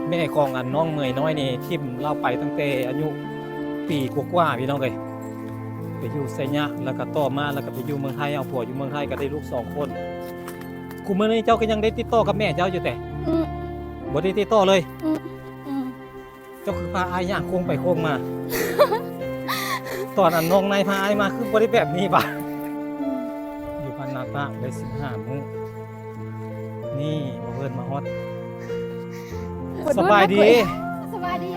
แม่ของอันน้องเมยน้อยนี่ทิ่มเล่าไปตั้งแต่อายุปีกว่าๆพี่น้องเลยไปอยู่ไซยะแล้วก็ต่อมาแล้วก็ไปอยู่เมืองไทยเอาผัวอยู่เมืองไทยก็ได้ลูก2 คนคุมื้อนี้เจ้าก็ยังได้ติดต่อกับแม่เจ้าอยู่แต่ อืม บ่ได้ติดต่อเลย อืมอืม เจ้าคือพาอายย่างโค้งไปโค้งมา ตอนอันน้องนายพาอายมาคือบ่ได้แบบนี้ป่ะอยู่พันนาตาได้15 มื้อนี่มาเพิ่นมาฮอดสบายดี สบายดี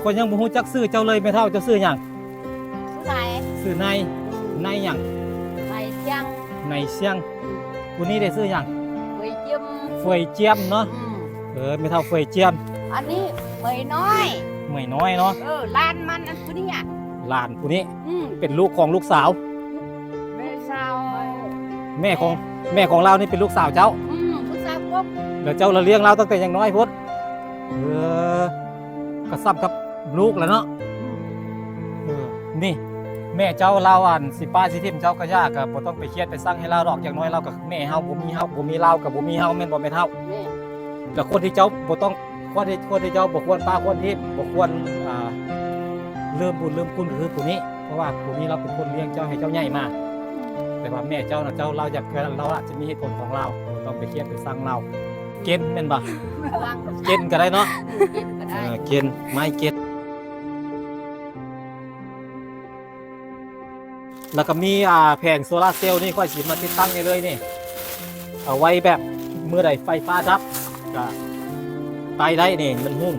คนยังบ่ฮู้จักชื่อเจ้าเลยแม่เฒ่าเจ้าชื่อหยัง ผู้ใด ชื่อนายนายหยัง ไปเชียง นายเสียงผู้นี้ได้ชื่อหยัง ไปเยี่ยม เฟยเจียมเนาะ แม่เฒ่าเฟยเจียม อันนี้เมยน้อย เมยน้อยเนาะ ลานมันอันผู้นี้อ่ะ หลานผู้นี้ อืม เป็นลูกของลูกสาว แม่สาว แม่ของเรานี่เป็นลูกสาวเจ้า ผู้สาวปุ๊บ แล้วเจ้าละเลี้ยงเราตั้งแต่ยังน้อยพุทธก็ซ้ำกับลูกแล้วเนาะนี่แม่เจ้าเราอันสิป้าสิทิมเจ้าก็ยากก็บ่ต้องไปเครียดไปสั่งให้เราดอกอย่างน้อยเรากับแม่เฮาบ่มีเรากับบ่มีเฮาแม่นบ่แม่เฒ่า แม่ แต่คนที่เจ้าบ่ต้องคนที่เจ้าบ่ควรป้าควรทิพย์บ่ควรเริ่มบุญเริ่มคุณคือผู้นี้เพราะว่าผู้นี้เราเป็นคนเลี้ยงเจ้าให้เจ้าใหญ่มาแต่ว่าแม่เจ้าน่ะเราอยากเราอาจจะมีเหตุผลของเราบ่ต้องไปเครียดไปสั่งเราเกณฑ์แม่นบ่ วาง เกณฑ์ก็ได้เนาะ เก็บก็ได้ เกณฑ์ไม้เกณฑ์แล้วก็มีแผงโซลาร์เซลล์นี่ค่อยสิมาติดตั้งนี่เลยนี่เอาไว้แบบเมื่อใดไฟฟ้าดับก็ไปได้นี่มันหุ้ม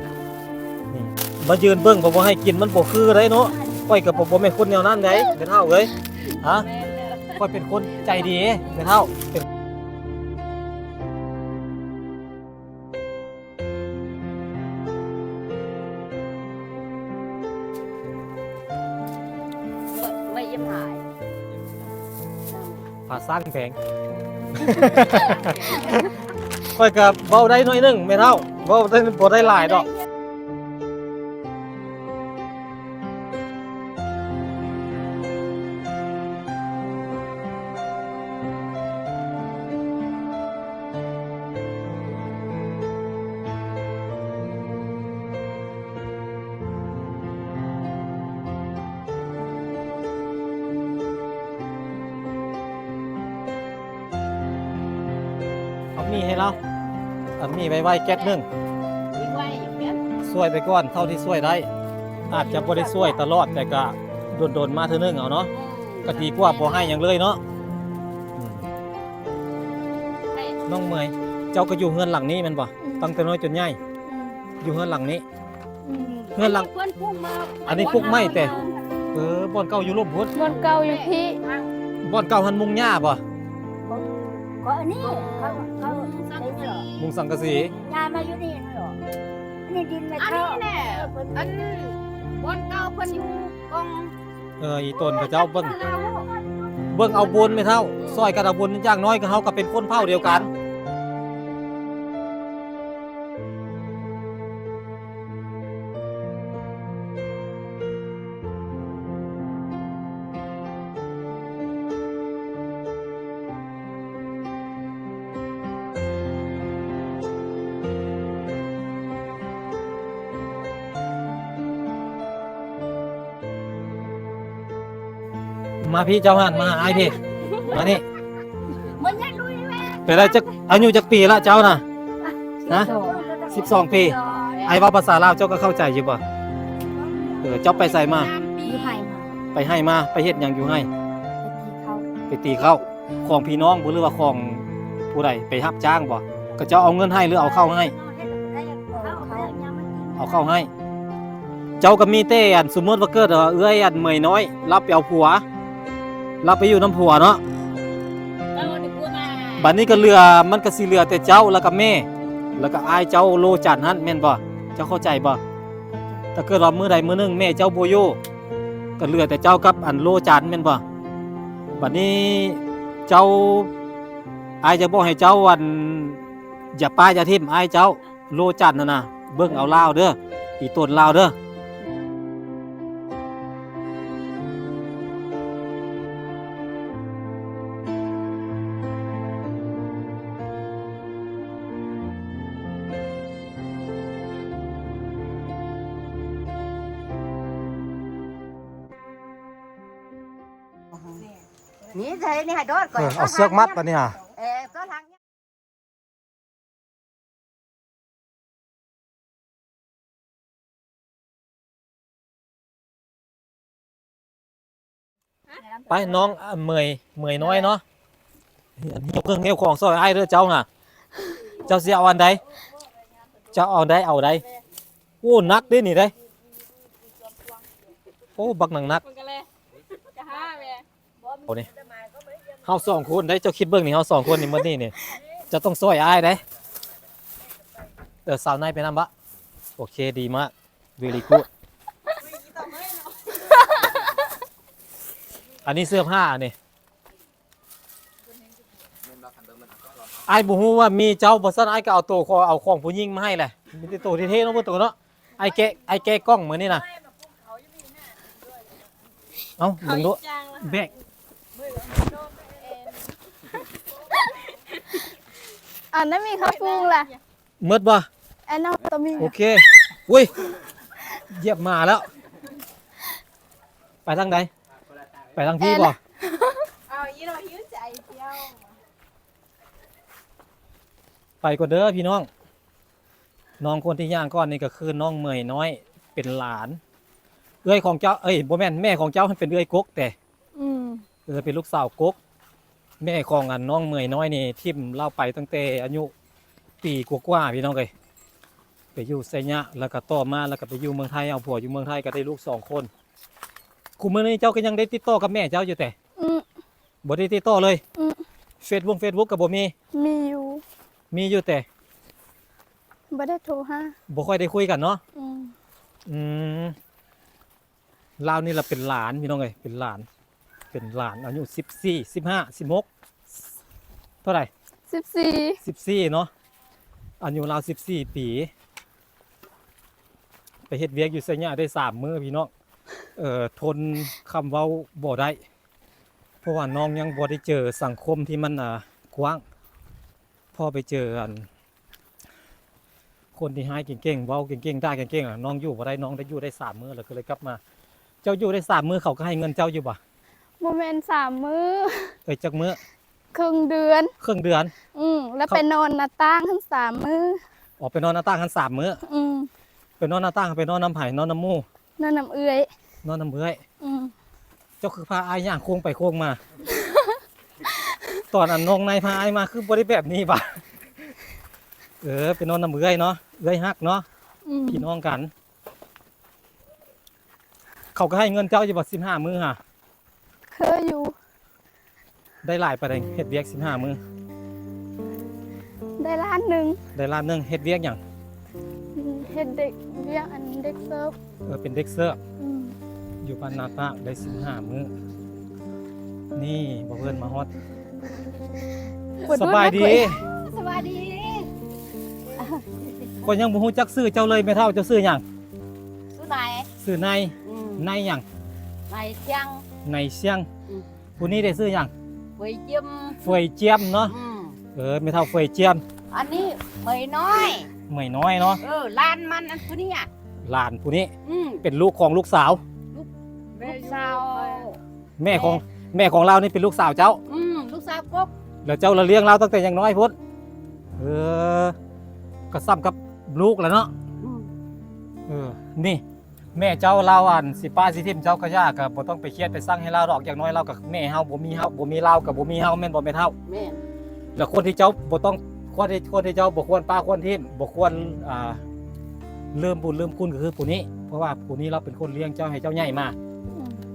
นี่มายืนเบิ่งผมบ่ให้กินมันบ่คือได้เนาะค่อยกับผมบ่แม่นคนแนวนั้นได้แม่เฒ่าเอ้ยฮะ แม่เนี่ย ค่อยเป็นคนใจดีแม่เฒ่าเป็น ไม่ยิ้มหาย ภาษาแพง ค่อยกับเว้าได้หน่อยหนึงแม่เฒ่าเว้าได้บ่ได้หลายดอก เอามีให้เราเอามีไว้แก๊สหนึง อีกไว้อีกเพี้ยน ช่วยไปก่อนเท่าที่ช่วยได้ อาจจะบ่ได้ช่วยตลอดแต่ก็โดนๆมาเทื่อนึงเอาเนาะก็ดีกว่าบ่ให้หยังเลยเนาะอืม ให้ น้องเมยเจ้าก็อยู่เฮือนหลังนี้แม่นบ่ตั้งแต่น้อยจนใหญ่อยู่เฮือนหลังนี้เฮือนหลัง เพื่อนพุ่งมา อันนี้พวกไม้แต่ บ่อนเก่าอยู่ลบพุทธ บนเก่าอยู่พี่ บ่อนเก่าหันมุงหญ้าบ่ ก็อันนี้เขาได้เหรอ มุงสังกะสี ยายมาอยู่นี่เหรออันนี้ดินไม่ อัน เข้า นี้แน่อันบนเก่าเพิ่นอยู่กอง อีต้นเขาเจ้าเบิ่งเอาบุญไม่เท่าซอยกันเอาบุญอย่างน้อยก็เฮาก็เป็นคนเผ่าเดียวกันมาพี่เจ้าหันมาหาไอ้พี่มานี่ มันยังลุยแม่ เป็นไรจักอายุจักปีละเจ้าน่ะนะ12 ปีไอ้เว้าภาษาลาวเจ้าก็เข้าใจอยู่บ่เจ้าไปใส่มา อยู่ไผ่มา ไปให้มาไปเฮ็ดหยังอยู่ให้ ไปตีเขาไปตีเข้าของพี่น้องบ่หรือว่าของผู้ใดไปรับจ้างบ่ก็เจ้าเอาเงินให้หรือเอาเข้าให้ เอาเข้าให้ เจ้าก็มีแต่อันสมมติว่าเกิดเอื้อยอันเมยน้อยรับไปเอาผัวรับไปอยู่น้ำผัวเนาะ แล้วนี่พูดมา บัดนี้ก็เหลือมันก็สิเหลือแต่เจ้าแล้วก็แม่ แล้วก็อายเจ้าโลจันหั่นแม่นบ่เจ้าเข้าใจบ่ถ้าเกิดว่ามื้อใดมื้อหนึงแม่เจ้าบ่อยู่ก็เหลือแต่เจ้ากับอันโลจันแม่นบ่บัดนี้เจ้าอายจะบอกให้เจ้าอันอย่าป้าอย่าทิ่มอายเจ้าโลจันนั่นน่ะเบิ่งเอาลาวเด้ออีต้นลาวเด้อ นี่ใช่นี่ให้โดดก่อน เอาเสือกมัดปะเนี่ย ก็ทางนี้ ไปน้องเมยน้อยเนาะอันนี้เครื่องเงี้ยวของซอยไอ้เด้อเจ้าน่ะเจ้าสิเอาอันใดเจ้าเอาได้เอาได้โอ้นักเด้นี่ได้โอ้บักหนังนัก มันก็เลยจะห้าแม่ โอ้นี่เฮาสองคนได้เจ้าคิดเบิ่งนี่เฮาสองคนนี่มื้อนี้นี่จะต้องซอยอ้ายได้สาวในไปนำบะโอเคดีมาก very good อันนี้เสื้อผ้านี่อ้ายบ่ฮู้ว่ามีเจ้าบ่ซั่นอ้ายก็เอาตัวเอาของผู้หญิงมาให้แหละมีแต่ตัวเท่ๆเนาะบ่ตัวเนาะไอ้แกะกล้องมื้อนี้น่ะเอ้ามึงดูแบก อันนั้นมีข้าวฟูล่ะ หมดบ่ อันนั้นตัวมี โอเคอุ้ยเหยียบมาแล้ว ไปทางใดไปทางพี่บ่ เอาอีเราหิวใจเที่ยว ไปก่อนเด้อพี่น้องน้องคนที่ย่างก้อนนี่ก็คือน้องเมยน้อยเป็นหลานเอื้อยของเจ้าบ่แม่นแม่ของเจ้าเป็นเอื้อยกกแต่เป็นลูกสาวกกแม่ของอันน้องเมยน้อยนี่ทิ่มเล่าไปตั้งแต่อายุปีกว่าๆพี่น้องเอ้ยไปอยู่ไสยะแล้วก็ต่อมาแล้วก็ไปอยู่เมืองไทยเอาผัวอยู่เมืองไทยก็ได้ลูก2 คนคุมื้อนี้เจ้าก็ยังได้ติดต่อกับแม่เจ้าอยู่แต่บ่ได้ติดต่อเลยFacebook ก็บ่มี มีอยู่ อยู่แต่ บ่ได้โทรหา บ่ค่อยได้คุยกันเนาะ อืม ลาวนี่เราเป็นหลานพี่น้องเอ้ยเป็นหลานอายุ14 15 16เท่าไหร่ 14เนาะอายุราว14 ปีไปเฮ็ดเวียกอยู่ไสยะได้3 มื้อพี่น้องทนคำเว้าบ่ได้เพราะว่าน้องยังบ่ได้เจอสังคมที่มันกว้างพอไปเจอกันคนที่หายเก่งๆเว้าเก่งๆได้เก่งๆน้องอยู่บ่ได้น้องได้อยู่ได้3 มื้อแล้วก็เลยกลับมาเจ้าอยู่ได้3 มื้อเขาก็ให้เงินเจ้าอยู่บ่ บ่แม่น3 มื้อ จักมื้อ ครึ่งเดือน ครึ่งเดือน แล้วไปนอนหน้าต่างทั้ง3 มื้อ ออกไปนอนหน้าต่างกัน3 มื้อไปนอนหน้าต่างไปนอนน้ำไผ่นอนน้ำหมู่ นอนน้ำเอื้อย นอนน้ำเบื่อย อืม เจ้าคือพาอ้ายย่างโค้งไปโค้งมา ตอนอันน้องนายพาอ้ายมาคือบ่ได้แบบนี้ป่ะไปนอนน้ำเบื่อยเนาะเอื้อยฮักเนาะพี่น้องกัน เขาก็ให้เงินเจ้าอยู่บ่15 มื้อฮะ เคยอยู่ ได้หลายปานใดเฮ็ดเวียก15 มื้อ ได้ล้านหนึง ได้ล้านหนึงเฮ็ดเวียกหยัง เฮ็ดเด็กเลี้ยงอันเด็กเสิร์ฟ เป็นเด็กเสิร์ฟอยู่บ้านนาตาได้15 มื้อนี่บ่เพิ่นมาฮอดสบายดี สวัสดี คนยังบ่ฮู้จักชื่อเจ้าเลยแม่เฒ่าเจ้าชื่อหยัง สุไหน ชื่อในในหยัง ไหนเชียง ในเชียงผู้นี้ได้ชื่อหยัง เวยเยี่ยม เฟยเจียมเนาะแม่เฒ่าเฟยเจียม อันนี้เมยน้อย เมยน้อยเนาะ ลานมันอันผู้นี้อ่ะ หลานผู้นี้ อืม เป็นลูกของลูกสาว ลูกสาว แม่ของเรานี่เป็นลูกสาวเจ้า ลูกสาวกบ แล้วเจ้าละเลี้ยงเราตั้งแต่ยังน้อยพุ่นก็ซ้ำกับลูกแล้วเนาะนี่แม่เจ้าเราอันสิป้าสิทิมเจ้าก็ยากก็บ่ต้องไปเครียดไปสั่งให้เราดอกอย่างน้อยเรากับแม่เฮาบ่มีเรากับบ่มีเฮาแม่นบ่แม่เฒ่า แม่น แล้วคนที่เจ้าบ่ต้องคนที่เจ้าบ่ควรป้าควรทิมบ่ควรลืมบุญลืมคุณก็คือผู้นี้เพราะว่าผู้นี้เราเป็นคนเลี้ยงเจ้าให้เจ้าใหญ่มา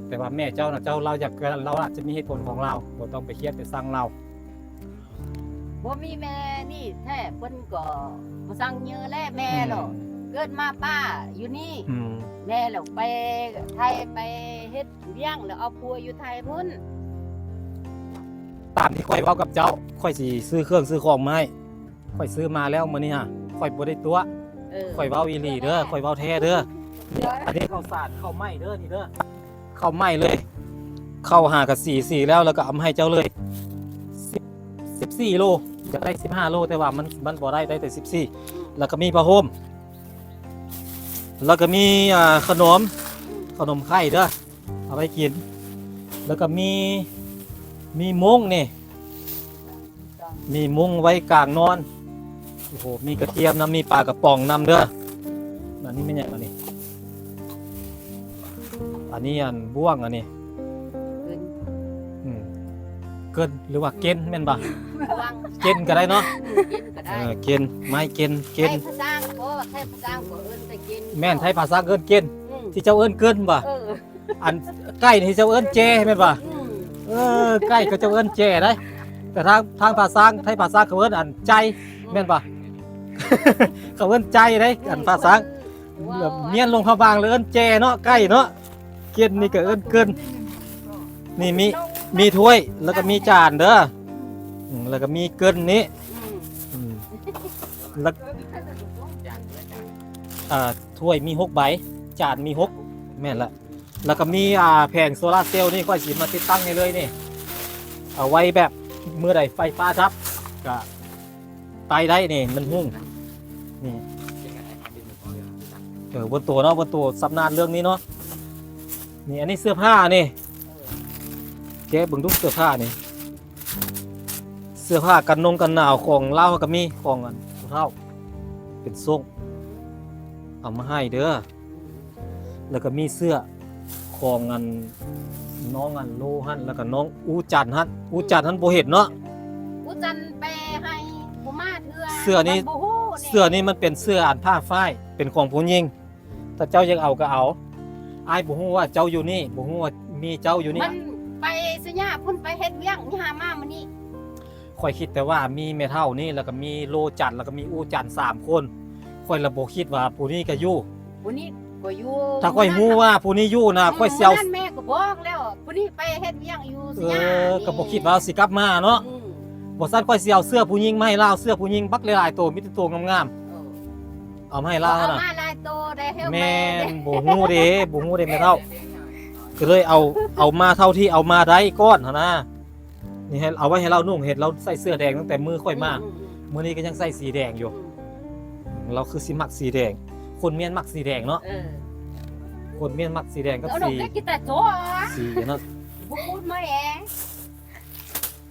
แต่ว่าแม่เจ้าน่ะเราอยากเราอาจจะมีเหตุผลของเราบ่ต้องไปเครียดไปสั่งเรา บ่มีแม่นี่แท้เพิ่นก็บ่สั่งเยอะแลแม่หรอกเกิดมาป้าอยู่นี่แม่แล้วไปไทยไปเฮ็ดเลี้ยงแล้วเอาผัวอยู่ไทยพุ่น ตามที่ข่อยเว้ากับเจ้าข่อยสิซื้อเครื่องซื้อของมาให้ข่อยซื้อมาแล้วมื้อนี้ฮะข่อยบ่ได้ตัวข่อยเว้าอีหลีเด้อข่อยเว้าแท้เด้ออันนี้ข้าวสารข้าวไหม้เด้อนี่เด้อข้าวไหม้เลยข้าวหากับ4แล้วแล้วก็เอามาให้เจ้าเลย14 โลจะได้15 โลแต่ว่ามันบ่ได้แต่14แล้วก็มีผ้าห่มแล้วก็มีขนมไข่เด้อเอาไปกินแล้วก็มี มีมุ้งนี่มีมุ้งไว้กลางนอนโอ้โหมีกระเทียมน้ำมีปลากระป๋องน้ำเด้ออันนี้ไม่ใช่อันนี้อันนี้อันบ่วงอันนี้ ขึ้น อืมเกินหรือว่าเกณฑ์แม่นบ่ วาง เกณฑ์ก็ได้เนาะ กินก็ได้ เกณฑ์ไม้เกณฑ์เกณฑ์ ให้ภาษาบ่ให้ภาษาบ่เอิ้นแต่กิน แม่นไทยภาษาเกินเกณฑ์ อืม ที่เจ้าเอิ้นเกินบ่ อันใกล้นี่เจ้าเอิ้นเจแม่นบ่ ใกล้ก็เจ้าเอิ้นเจได้แต่ทางภาษาไทยภาษาเขาเอิ้นอันใจแม่นบ่ เขาเอิ้นใจได้อันภาษาแบบเมียนลงพะบางเลยเอิ้นเจเนาะใกล้เนาะเกณฑ์นี่ก็เอิ้นเกินนี่มีถ้วยแล้วก็มีจานเด้อแล้วก็มีเกินนี้อืมแล้วถ้วยมี6ใบจานมี6แม่นละแล้วก็มีแผงโซลาร์เซลล์นี่ค่อยสิมาติดตั้งให้เลยนี่เอาไว้แบบเมื่อใดไฟฟ้าดับก็ตายได้นี่มันหุ้งนี่บนตัวเนาะบนตัวสำนานเรื่องนี้เนาะนี่อันนี้เสื้อผ้านี่แกะเบิ่งดูเสื้อผ้านี่เสื้อผ้ากันหนาวของเล่าก็มีของอันผู้เฒ่าเป็นทรงเอามาให้เด้อแล้วก็มีเสื้อของอันน้องอันโลหันแล้วก็น้องอูจันหันอูจันหันบ่เห็นเนาะ กูจันไปให้บ่มาเทื่อ เสื้อนี่ บ่ฮู้ เสื้อนี่มันเป็นเสื้ออันผ้าฝ้ายเป็นของผู้หญิงถ้าเจ้าอยากเอาก็เอาอ้ายบ่ฮู้ว่าเจ้าอยู่นี่บ่ฮู้ว่ามีเจ้าอยู่นี่ มันไปสยามเพิ่นไปเฮ็ดเวียงนี่หามามื้อนี้ ข่อยคิดแต่ว่ามีแม่เฒ่านี่แล้วก็มีโลจันแล้วก็มีอูจัน3คนข่อยระบ่คิดว่าผู้นี้ก็อยู่ ผู้นี้บ่อยู่ ถ้าข่อยฮู้ว่าผู้นี้อยู่นะข่อยสิเอา นั่นแม่ก็บอกแล้วผู้นี้ไปเฮ็ดเวียงอยู่สยาม ก็บ่คิดว่าสิกลับมาเนาะ อืม บ่ซั่นข่อยสิเอาเสื้อผู้หญิงมาให้ลาวเสื้อผู้หญิงบักหลายๆตัวมีแต่ตัวงาม เออ ๆเอามาให้ลาว เอา น่ะ มาหลายโตได้เฮล แม่นบ่ฮู้เด้บ่ฮู้เด้แม่เฒ่าก็เลยเอามาเท่าที่เอามาได้ก้อนหั่นนะนี่ให้เอาไว้ให้เรานุ่งเห็นเราใส่เสื้อแดงตั้งแต่มือค่อยมามื้อนี้ก็ยังใส่สีแดงอยู่ เราคือสิมักสีแดง คนเมียนมักสีแดงเนาะ เออ คนเมียนมักสีแดงกับ เอาดอ สี กได้กินแต่โจ้อะ สีเนาะ บ่พูดมาแอ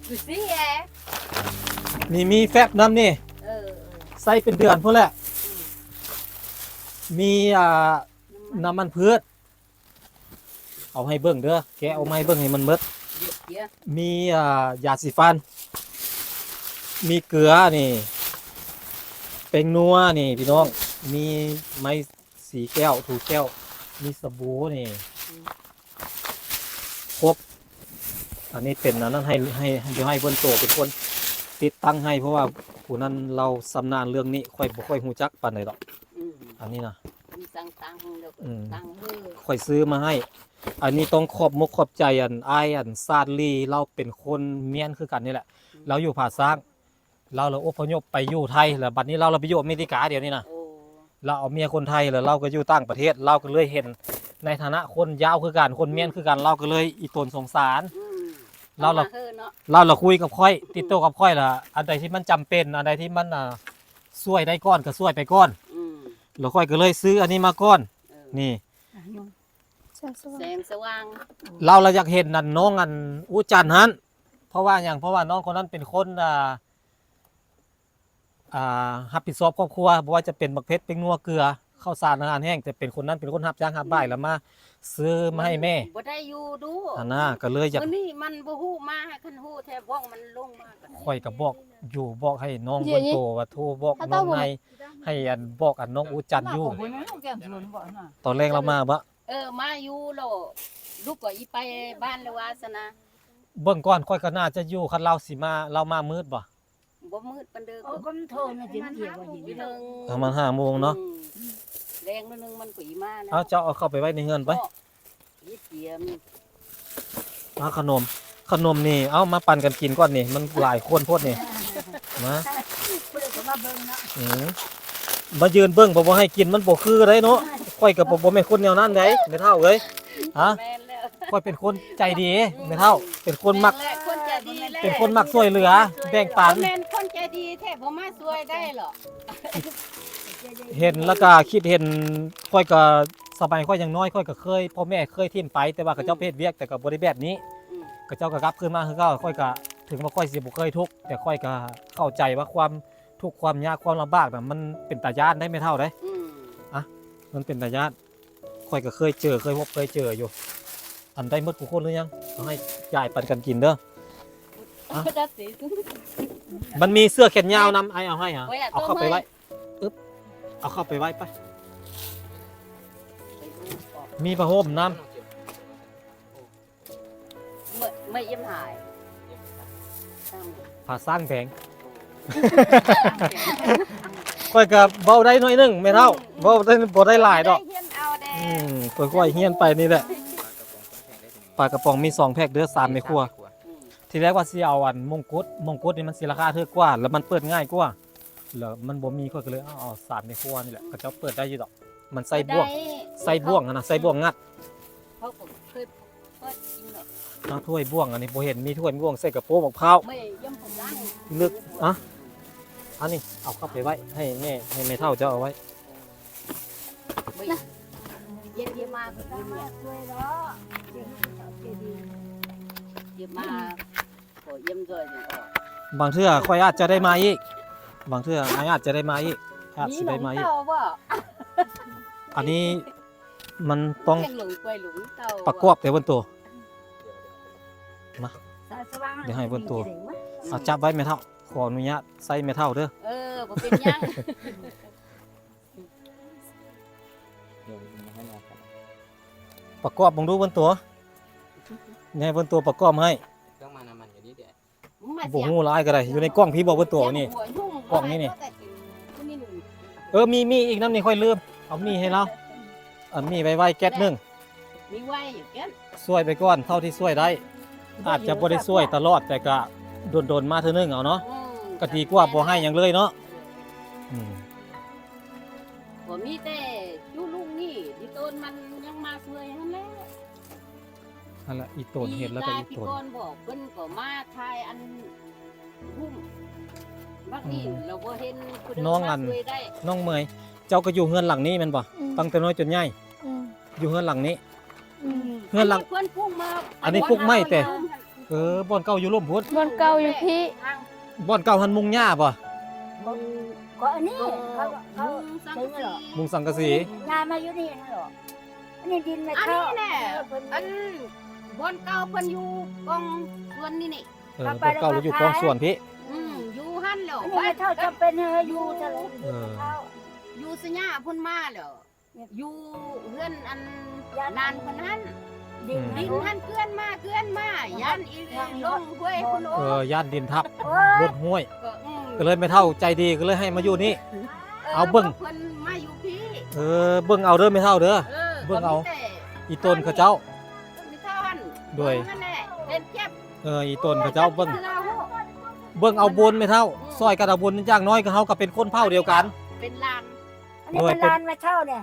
ดูสิแอ นี่มีแฟบน้ำนี่ เออ ใส่เป็นเดือนพุ่นแหละ มีน้ำมันพืชเอาให้เบิ่งเด้อแกะเอามาให้เบิ่งให้มันหมด เดี๋ยว มียาสีฟัน มีเกลือนี่ เป็นนัวนี่พี่น้อง มีไม้สีแก้วถูแก้ว มีสบู่นี่ครบอันนี้เป็นอันนั้นเดี๋ยวให้เพิ่นโตเป็นคนติดตั้งให้เพราะว่าผู้นั้นเราสำนาญเรื่องนี้ค่อยบ่ค่อยฮู้จักปานใดดอก อืม อันนี้นะ มีตังเดี๋ยว อืม ตังเฮ้อ ค่อยซื้อมาให้ อันนี้ต้องขอบมกขอบใจอันอ้ายอันซาดลีเราเป็นคนเมียนคือกันนี่แหละ เราอยู่ผาซางเราอพยพไปอยู่ไทยแล้วบัดนี้เราไปอยู่อเมริกาเดี๋ยวนี้นะ โอ้ เราเอาเมียคนไทยแล้วเราก็อยู่ต่างประเทศ เราก็เลยเห็นในฐานะคนยาวคือกันคนเมียนคือกันเราก็เลยอีตนสงสาร อืม เรา อมเฮ้อเนาะ เราคุยกับค่อย ติดต่อกับค่อยล่ะอันใดที่มันจำเป็นอันใดที่มันช่วยได้ก้อนก็ช่วยไปก้อน อืม แล้วค่อยก็เลยซื้ออันนี้มาก้อน เออ นี่ แสงสว่าง เราอยากเห็นนั่นน้องอันอูจันทร์ฮันเพราะว่าอย่างเพราะว่าน้องคนนั้นเป็นคนรับผิดชอบครอบครัวบ่ว่าจะเป็นบักเพชรเป็นนัวเกลือข้าวสารอาหารแห้งแต่เป็นคนนั้นเป็นคนรับจ้างรับบ่ายแล้วมาซื้อมาให้แม่ บ่ได้อยู่ดู อันน่ะก็เลยอยาก มื้อนี้มันบ่ฮู้มาให้คันฮู้แท้บ้องมันลงมากัน ค่อยก็บอกอยู่บอกให้น้องเพิ่นโตว่าโทรบอกน้องในให้อันบอกอันน้องอูจันทร์อยู่ตอนแรกเรามาบ่ มาอยู่แล้วลูกก็อีไปบ้านแล้ววาสนา เบิ่งก่อนค่อยก็น่าจะอยู่คันเราสิมาเรามามืดบ่ บ่มืดปานเด้อ โอ้ก็มันโทรมาจิ้มเกี่ยวว่าอย่าง อี นี้ หนึง ประมาณ5โมงเนาะ แรงนิดนึงมันก็อีมานะ เอาเจ้าเอาเข้าไปไว้ในเฮือนไป อีเสียม มาขนมนี่เอามาปั่นกันกินก่อนนี่มันหลายคนโพดนี่มา เปิดก็มาเบิ่งเนาะ มายืนเบิ่งบ่บ่ให้กินมันบ่คือได้เนาะค่อยก็บ่แม่นคนแนวนั้นได้แม่เฒ่าเอ้ยฮะ แม่นแล้ว ค่อยเป็นคนใจดีแม่เฒ่าเป็นคนมัก แม่นแล้วคนใจดีแล้ว เป็นคนมักช่วยเหลือ แบ่งปัน แม่นคนใจดีแท้บ่มาช่วยได้หรอก เห็นแล้วก็คิดเห็นค่อยก็สมัยค่อยยังน้อยค่อยก็เคยพ่อแม่เคยทิ่มไปแต่ว่าเขาเจ้าเพศเวียกแต่ก็บ่ได้แบบนี้ ก็เจ้าก็กลับคืนมาคือเก่าค่อยก็ถึงว่าค่อยสิบ่เคยทุกข์แต่ค่อยก็เข้าใจว่าความทุกข์ความยากความลำบากน่ะมันเป็นตาย้านได้ไม่เท่าได้ มันเป็นตาย้านค่อยก็เคยเจอเคยพบเคยเจออยู่ อันได้หมดทุกคนหรือยังเอาให้ยายปันกันกินเด้อ จะสิ มันมีเสื้อแขนยาวนำไอเอาให้ฮะ ไว้อะ เอาเข้า ต้ม ไปไว้ ให้ อึ๊บเอาเข้าไปไว้ไป มีผ้าห่มน้ ไม่ยิ้มหาย ำผ้าสร้างแผง ค่อยกับเบาได้หน่อยหนึงไม่เท่าเบาได้บ่ได้หลายดอก เฮียนเอาแด ค่อยๆเฮียนไปนี่แหละปลากระป๋องมี2แพ็คเด้อ3ในครัว ทีแรกว่าสิเอาอันมงกุฎนี่มันสิราคาถูกกว่า แล้วมันเปิดง่ายกว่าแล้วมันบ่มีค่อยก็เลยเอา3ในครัวนี่แหละก็เจ้าเปิดได้อยู่ดอก มันใส่บ่วงอะนะใส่บ่วงงัด เขาก็เคยเปิดกินหรอก เอาถ้วยบ่วงอันนี้บ่เห็นมีถ้วยบ่วงใส่กระโปรงมะพร้าว ไม่ย่ำผมล้าง ลึกอะอันนี้เอาเข้าไปไว้ให้แม่เฒ่าเจ้าเอาไว้ ไม่เย็นเย็นมาก็ยิ้มเนี่ย ช่วยเนาะเดี๋ยวเจดี เย็นมาโอ้ยิ้มด้วยเนี่ยออก บางเทื่อค่อยอาจจะได้มาอีก บางเทื่ออาจจะได้มาอีกอาจสิได้มาอีก เต่าบ่ อันนี้มันต้อง แข่งหลงไปหลงเต่า ประกอบแต่บนตัว สายสว่าง เดี๋ยวให้เพิ่นตัว เอาจับไว้แม่เฒ่าขออนุญาตใส่แม่เฒ่าเด้อ บ่เป็นหยัง ประกอบบ่งดูบนตัวให้บนตัวประกอบให้ ต้องมาน้ำมันอย่างนี้เดี๋ยว บ่ฮู้หลายก็ได้อยู่ในกล้องพี่บอกบนตัวนี่ กล่องนี้นี่ มีอีกน้ำนี่ค่อยลืมเอามีให้เราอันมีไว้แก๊สหนึง มีไว้อยู่แก่น ช่วยไปก่อนเท่าที่ช่วยได้ อาจจะบ่ได้ช่วยตลอดแต่ก็โดนๆมาเทื่อนึงเอาเนาะก็ดีกว่าบ่ให้หยังเลยเนาะอืม บ่มีแต่อยู่ลุงนี่ที่ต้นมันยังมาช่วยหั่นแหละ นั่นแหละอีโตนเห็ดแล้วก็อีโตน พี่ก่อนบอกเพิ่นก็มาทายอันหุ้มบักนี่เราบ่เห็นผู้ใด น้องอัน มาช่วยได้ น้องเมยเจ้าก็อยู่เฮือนหลังนี้แม่นบ่ตั้งแต่น้อยจนใหญ่ อืม อยู่เฮือนหลังนี้ อืม เฮือนหลัง เพิ่นพุ่งมา อันนี้ปลูกไม้แต่ บ่อนเก่าอยู่ร่มพุน บนเก่าอยู่พี่ บ่อนเก่าหันมุงหญ้าบ่ ก็อันนี้เขา สัง ซื้อเหรอ มุงสังกะสี งานมาอยู่นี่นะเหรออันนี้ดินไม่ อัน เข้า นี้แหละอันบ่อนเก่าเพิ่นอยู่กองสวนนี่นี่ บ่อนเก่าเราอยู่กองสวนพี่ อยู่หั่นแล้ว อันนี้ไม่เท่าจำเป็นให้อยู่เท่าไหร่ เออ อยู่สญาพุ่นมาแล้วอยู่เฮือนอันนานคนนั้น ดิน ดินหั่นเกลือนมายันอีลงห้วยคุณโอ ย่านดินทับ โอ้ ร ย ถห้วย ก็ ก็เลยไม่เท่าใจดีก็เลยให้มาอยู่นี่ เอาเบิ่ง เพิ่นมาอยู่พี่ เบิ่งเอาเด้อไม่เท่าเด้อ เบิ่งเอา ก็มีแต่ อีต้นเขาเจ้า มีเท่าหัน ด้วย นั่นแหละเป็นเจ็บ อีต้นเขาเจ้าเบิ่งเอาบนไม่เท่าซอยกันเอาบนอย่างน้อยก็เฮาก็เป็นคนเผ่าเดียวกัน เป็นลาน อันนี้เป็นลานไม่เท่าเนี่ย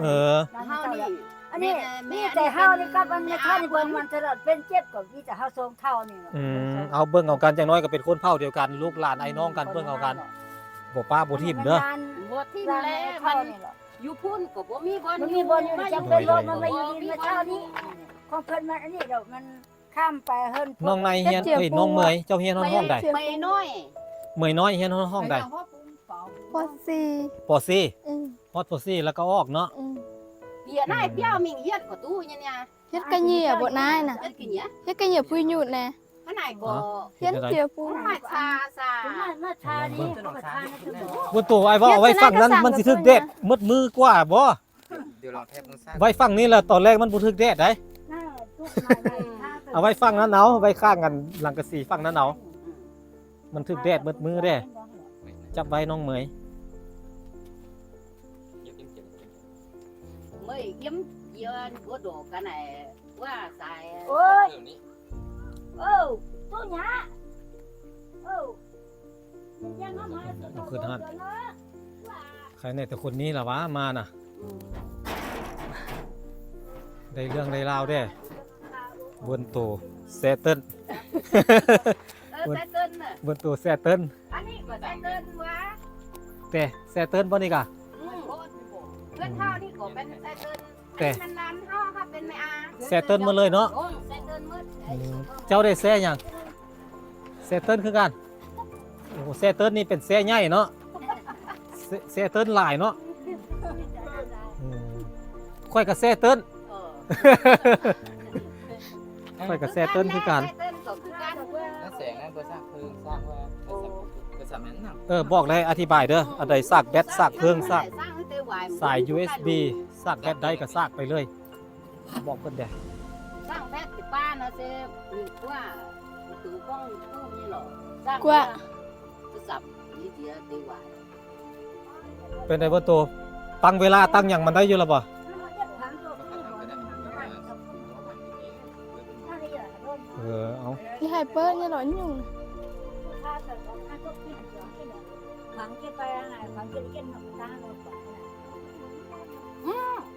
เออ ลาน เฮา ไม่เท่า นี่ อันนี้นี่แต่เฮานี่ก็มันไม่เท่านี่เบิ่งมันตลอดเป็นเจ็บกับนี่แต่เฮาทรงเท่านี่ เอาเบิ่งเอากันอย่างน้อยก็เป็นคนเผ่าเดียวกัน ลูกหลานไอ้น้องกันเบิ่งเอากันบ่ป้าบ่ทิ่มเด้อ บ่ทิ่ม ลาน แล้ ไม่ มั เท่าน นี่หรอ อยู่พุ่นก็บ่มีบ่อน มันมีบอลอยู่จำเป็นรถมันไม่อยู่ดินไม่เท่านี้ของเพิ่นมันอันนี้ดอกมันข้ามไปเฮิรน น้องนายเฮียนน้องเมยเจ้าเฮียนห้องใด ไม่น้อย เมยน้อยเฮียนห้องใด ปอซี ปอซี่ฮอดปอซี่แล้วก็ออกเนาะ เปียนายเปียวมิงเฮ็ดก็ตู้เนี่ย เฮ็ดกะเหยี่ยบ่นายน่ะ เฮ็ดกินเนี่ย เฮ็ดกะเหยี่ยผู้หยุดแน่ ขนาดก็ เฮ็ดเจียวปู มาชาซา มาชานี่มาชานี่คือบอก บนตัวไอ้ว่าเอาไว้ฝั่งนั้นมันสิถึกแดดมืดมือกว่าบ่ เดี๋ยวลองแทบมึงสร้าง ไว้ฝั่งนี้แหละตอนแรกมันบ่ถึกแดดได้ น่าทุกมา เอาไว้ฝั่งนั้นเอาไว้ข้างกันหลังกระสีฝั่งนั้นเอามันถึกแดดมืดมือเด้จับไว้น้องเมย mới kiếm giờ có đồ cái này quá xài โอ้ย เดี๋ยวนี้ ตู้หยายังมา ใครเนี่ยแต่คนนี้ล่ะวะมาน่ะ ได้เรื่องได้ราวเด้บนตัวแซเติ้ล xe tên nè บนตัวแซเติ้ล anh ấy có xe tên quá แต่แซเติ้ลบ่นี่กะ cái thao đi của bên xe tên แต่ เป็นร้านเฮาค่ะเป็นแม่อา แซ่เติ้นมาเลยเนาะ โอ้แซ่เติ้นมืด เจ้าได้แซ่หยังแซ่เติ้นคือกันโอ้โหแซ่เติ้นนี่เป็นแซ่ใหญ่เนาะแซ่เติ้นหลายเนาะอืมค่อยกับแซ่เติ้น ค่อยกับแซ่เติ้นคือกัน แซ่เติ้นก็คือกัน นั่นแสงนั่นเบอร์สร้างเพิ่งสร้างว่าเบอร์สามนั้นหนัก บอกได้อธิบายเด้ออันใดซากแบตซากเครื่องซาก สร้างให้เตไหว สาย USB ซากแบตได้ก็ซากไปเลย บอกเพิ่นเด้อ สร้างแพทย์ที่บ้านนะเซมีกว่าประตูกล้องตู้นี่หรอสร้าง กว่า จะสับนี่เดียวเตไหว เป็นไดบ่โตตั้งเวลาตั้งหยังมันได้อยู่แล้วบ่ เอา ที่ให้เปิ้ลเนี่ยหรอยุ่ง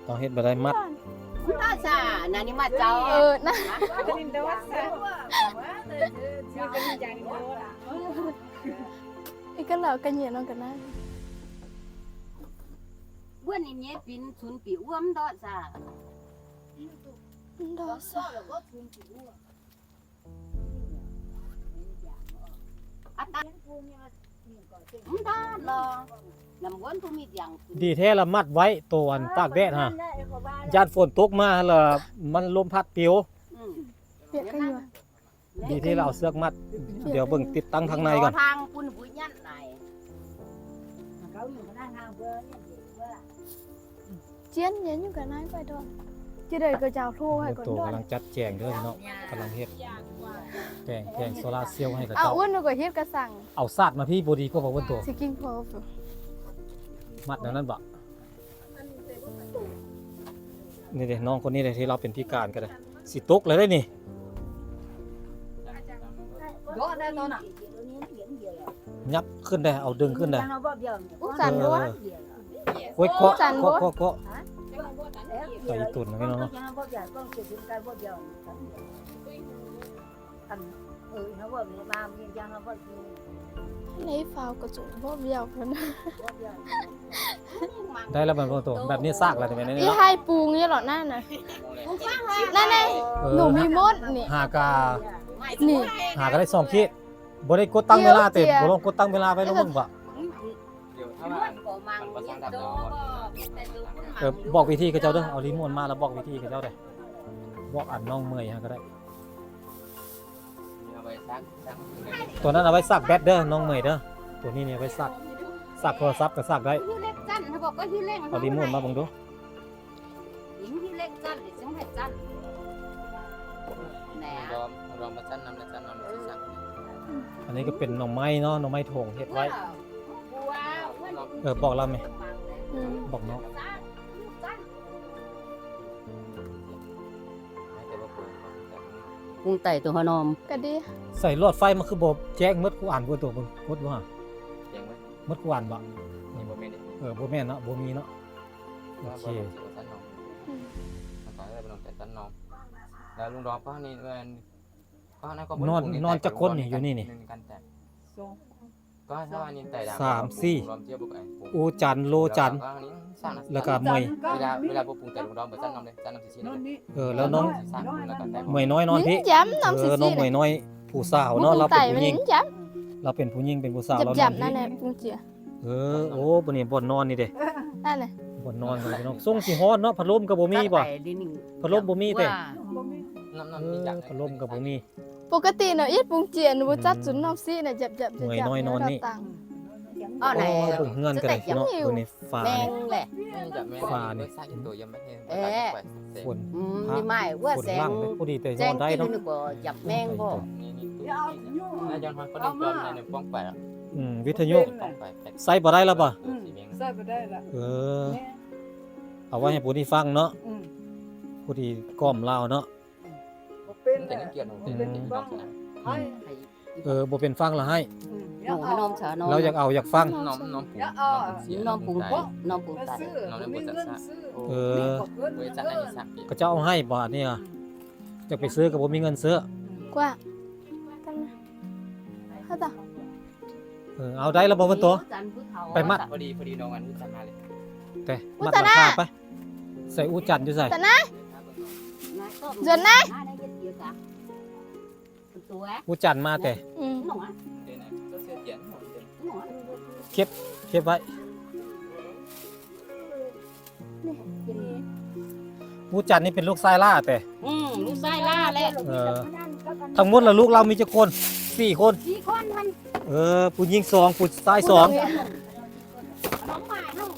ต้องเฮ็ดบ่ได้มัด น่าซานานี่มาเจ้า นะอีกก็เหล่ากันเหยียดน้องกันนะ เมื่อนี้ปินชุนปีอ้วมดอซา ดอส อัตตาด้านรอลำวนผู้มีอย่าง ดีแท้ละมัดไว้ตัวอันตากแดดฮะญาติฝนตกมาแล้วมันลมพัดปลิว เปียกกันอยู่ ดีที่เราเอาเสือกมัด เดี๋ยวเบิ่งติดตั้งข้างในก่อน ทางปุ่นผู้ยันไหน เจียนเหยียดอยู่กันนะไปดอนจะได้ก็จะเอาทั่วให้ก่อน ตัว ดอน กำลังจัดแจงเด้อพี่น้องกำลังเฮ็ดแจงโซลาร์เซลล์ให้กับ เอา เจ้า อ้วนก็เฮ็ดกระสั่ง เอาซาดมาพี่บ่ดีกว่าบ่เบิ่นตัว สิกิ้งพอฟ มัดแนวนั้นบ่นี่เด้น้องคนนี้เลยที่เราเป็นพิการก็ได้สิตกเลยได้นี่ โดนได้ตอนน่ะ ยับขึ้นได้เอาดึงขึ้นได้ อุ้สันด้วย โอ้ยเกาะ จันบ่ เกาะไปอีตุ่นนะพี่น้องเนาะ ในฟาวกระจุกบ่เบี้ยวเพิ่น ได้แล้วมันบ่ตัวแบบนี้ซากแล้วได้ไหมเนี่ย อี เนาะ ให้ปูงเนี่ยหรอนั่นน่ะนั่นไง เอ หนู อ มีมดนี่ หากา นี่ หาก็ได้2ขีดบ่ได้กดตั้งเวลาเต็ม เดี๋ยว บ่ลองกดตั้งเวลาไว้แล้วมึงบ่ เดี๋ยวถ้าว่ามันประสานดับน้อง บอกวิธีกับเจ้าเด้อเอารีโมทมาแล้วบอกวิธีกับเจ้าได้บอกอันน้องเมยฮะก็ได้ เอาไปสร้าง ตัวนั้นเอาไว้ซักแบตเด้อน้องเมยเด้อตัวนี้เนี่ยเอาไว้ซักโทรศัพท์ก็ซักได้ ฮิเล็กจันเขาบอกว่าฮิเล็ก เอารีโมทมาเบิ่งดู หญิงฮิเล็กจันหรือจังเฮ็ดจันแหน รอมาจันนำและจันนำที่สร้าง อันนี้ก็เป็นหน่อไม้เนาะหน่อไม้โถงเฮ็ดไว้ บัว บอกเราไหม อืม บอกน้อง แต่ว่าปลูก กุ้งไต่ตัวหอม ก็ดี ใส่หลอดไฟมันคือบ่แจ้งหมดกูอ่านกูตัวเบิ่งหมดบ่ฮะ เจ๋งไหม หมดกูอ่านบ่ นี่โมเมนต์ บ่แม่นเนาะบ่มีเนาะโอ ว่า เค บอลสีจันน้องภาษาอะไรเป็นน้องแต่จันน้องแล้วลุงดอกก็นี่ก็นั่นก็ จักคนนี่อยู่นี่นี่ กันแต่ก็ถ้าวันนี้แต่รวมเทียบบุกไอ้ อูจันทร์โลจันทร์แล้วก็เมย เวลาพวกปรุงแต่ลุงดอกเปิดจันน้องเลยจันน้ำสีๆ แล้วน้อง สร้างแล้วกันแต่ เมยน้อยนอน มิ้ พี่ นจ้ำน้ำสิ น้อง สิ เมยน้อยผู้สาวเนาะเรา ไต่ เป็นผู้หญิ มิ้ ง นจ้ เราเป็นผู้หญิงเป็นผู้สาว ำ เราน จั อบ น นั่น พี่ แหละปุงเจีย โอ้บ่นี่บ่นนอนนี่เด้ นั่นแหละ บ่นนอนกันพี่น้องส่งสิฮ้อนเนาะพัดลมก็บ่มีบ่พัดลมบ่มีแต่ น้ำมีอย่าง พัดลมก็บ่มี ปกติเนาะอีปุงเจียหนูจัดจุนน้ำสิน่ะจับจับ เมื่อยน้อยนอนนี่ อ๋อไหน โอ้เบิ่งเฮือนก็ได้พี่น้องตัวนี้ฟ้า แม นี่ งแหละ จะแม่สร้างตัวยังไม่เห็น ฝน นี่ไม่ว่า ฝน แสง ล่างเลยพอดีแต่ แส นอง นได้ กิน เนาะ นี่ก็จับแมงบ่ นี่น่าจะมันก็ได้จอมในป้องไป วิทยุ ป้องไป ใส่บ่ได้แล้วบ่ ใส่ไปได้ละ เออเอาไว้ให้ผู้ที่ฟังเนาะผู้ที่ก้อมลาวเนาะ เป็น แต่นี่เกี่ยวหนูเป็นน้องนะ บ่เป็นฟังละให้ น้องนมเฉานม เราอยากเอาอยากฟัง น้องนมปุงนมปุงตัด เออ เวจันอันนี้สัก ก็จะเอาให้บ่เนี่ยจะไปซื้อก็บ่มีเงินซื้อก ว่ากันนะเฮาตา เอาได้แล้วบ่เพิ่นตัว ไปมัด พอดีน้องอันนี้จะมาเลย แต่มัดราคาไป ม ใส่อูจันทร์อยู่ใส่ แต่นะ เดือนนะ อูจันทร์มาแต่ อืม Đây này, có xe chén hoặc chén. เก็บไว้อูจันทร์นี่เป็นลูกชายล่าแต่ ลูกชายล่าแหละ ทั้งหมดแล้วลูกเรามีจักคน4 คน 4 คนมัน ผู้หญิง2ผู้ชาย2 น้องหมายเนาะ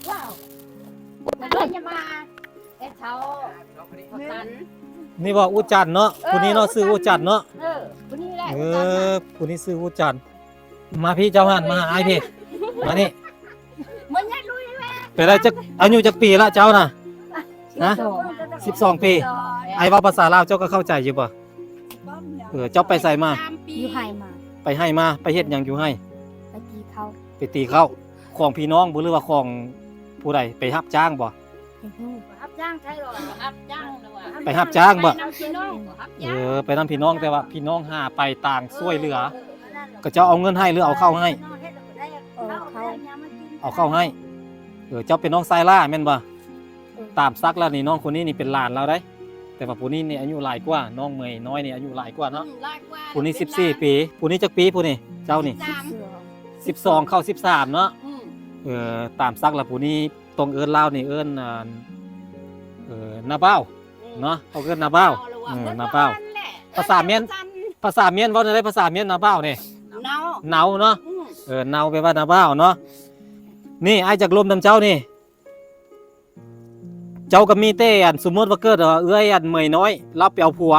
ว้าวมันจะมาไอ้เช้าสัน นี่ว่าอูจันทร์เนาะผู้นี้เนาะซื้ออูจันทร์เนาะ คนนี้แหละ ผู้นี้ซื้ออูจันทร์มาพี่เจ้าหันมาหาไอ้พี่มานี่ มันยังลุย ไปได้จักอายุจักปีละเจ้าน่ะฮะ12 ปีไอ้เว้าภาษาลาวเจ้าก็เข้าใจอยู่บ่เจ้าไปใส่มา อยู่ให้มา ไปให้มาไปเฮ็ดหยังอยู่ให้ ไปตีเขา ไปตีเข้าของพี่น้องบ่หรือว่าของผู้ใดไปรับจ้างบ่ รับจ้างใช่หรอรับจ้างนะว่า ไปรับจ้างบ่ ไปนำพี่น้องรับจ้าง ไปนํพี่น้องแต่ว่าพี่น้องหาไปต่างช่วยเหลือ ก็เจ้าเอาเงินให้หรือเอาเข้าให้ เอาเข้าให้เจ้าเป็นน้องไซล่าแม่นบ่ตามซักแล้วนี่น้องคนนี้นี่เป็นหลานเราได้ แต่ว่าผู้นี้นี่อายุหลายกว่าน้องเมยน้อยนี่อายุหลายกว่าเนาะผู้นี้14 ปีผู้นี้จักปีผู้นี้เจ้านี่12เข้า13เนาะตามซักแล้วผู้นี้ตรงเอิ้นลาวนี่เอิ้นนาเบ้าเนาะเขาเอิ้นนาเบ้านาเบ้าภาษาเมียนเว้าได้ภาษาเมียนนาเบ้านี่เนาเนาะเนาแปลว่านาเบ้าเนาะนี่อ้ายจากลมนำเจ้านี่เจ้าก็มีเต้อันสมมติว่าเกิดเอื้อยอันเมยน้อยรับไปเอาผัว